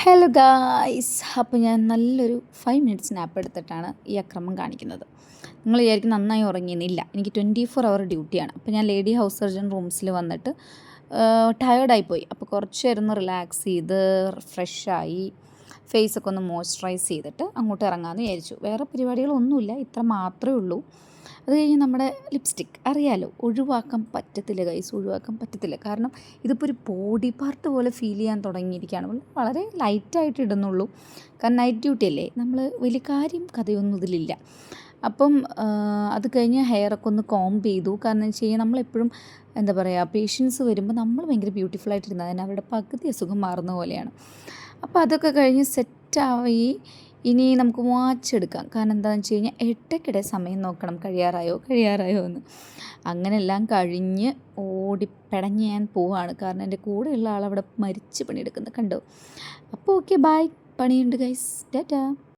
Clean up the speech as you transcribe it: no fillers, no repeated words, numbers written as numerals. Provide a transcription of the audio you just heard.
Hello guys, അപ്പോൾ ഞാൻ നല്ലൊരു 5 മിനിറ്റ് സ്നാപ്പ് എടുത്തിട്ടാണ് ഈ അക്രമം കാണിക്കുന്നത്. നിങ്ങൾ വിചാരിക്കും നന്നായി ഉറങ്ങിയെന്നില്ല, എനിക്ക് 24 അവർ ഡ്യൂട്ടിയാണ്. അപ്പോൾ ഞാൻ ലേഡി ഹൗസ് സർജൻ റൂംസിൽ വന്നിട്ട് ടയേർഡായിപ്പോയി. അപ്പോൾ കുറച്ച് നേരം ഒന്ന് റിലാക്സ് ചെയ്ത് ഫ്രഷായി ഫേസൊക്കെ ഒന്ന് മോയ്സ്ചറൈസ് ചെയ്തിട്ട് അങ്ങോട്ട് ഇറങ്ങാമെന്ന് വിചാരിച്ചു. വേറെ പരിപാടികളൊന്നുമില്ല, ഇത്ര മാത്രമേ ഉള്ളൂ. അത് കഴിഞ്ഞ് നമ്മുടെ ലിപ്സ്റ്റിക് അറിയാലോ, ഒഴിവാക്കാൻ പറ്റത്തില്ല ഗൈസ്, ഒഴിവാക്കാൻ പറ്റത്തില്ല. കാരണം ഇതിപ്പോൾ ഒരു ബോഡി പാർട്ട് പോലെ ഫീൽ ചെയ്യാൻ തുടങ്ങിയിരിക്കുകയാണ്. വളരെ ലൈറ്റായിട്ട് ഇടുന്നുള്ളൂ, കാരണം നൈറ്റ് ഡ്യൂട്ടി അല്ലേ, നമ്മൾ വലിയ കാര്യം കഥയൊന്നും ഇതിലില്ല. അപ്പം അത് കഴിഞ്ഞ് ഹെയറൊക്കെ ഒന്ന് കോംബ് ചെയ്തു. കാരണം എന്ന് വെച്ച് കഴിഞ്ഞാൽ നമ്മളെപ്പോഴും എന്താ പറയുക, പേഷ്യൻസ് വരുമ്പോൾ നമ്മൾ ഭയങ്കര ബ്യൂട്ടിഫുള്ളായിട്ടിരുന്നത് അതിന് അവരുടെ പകുതി അസുഖം മാറുന്ന പോലെയാണ്. അപ്പോൾ അതൊക്കെ കഴിഞ്ഞ് സെറ്റായി. ഇനി നമുക്ക് വാച്ച് എടുക്കാം. കാരണം എന്താണെന്ന് വെച്ച് കഴിഞ്ഞാൽ ഇടയ്ക്കിടെ സമയം നോക്കണം, കഴിയാറായോ എന്ന്. അങ്ങനെ എല്ലാം കഴിഞ്ഞ് ഓടിപ്പിടഞ്ഞ് ഞാൻ പോവാണ്. കാരണം എൻ്റെ കൂടെയുള്ള ആളവിടെ മരിച്ച് പണിയെടുക്കുന്നത് കണ്ടോ. അപ്പോൾ ഓക്കെ, ബൈ. പണിയുണ്ട് ഗൈസ്, ടാറ്റാ.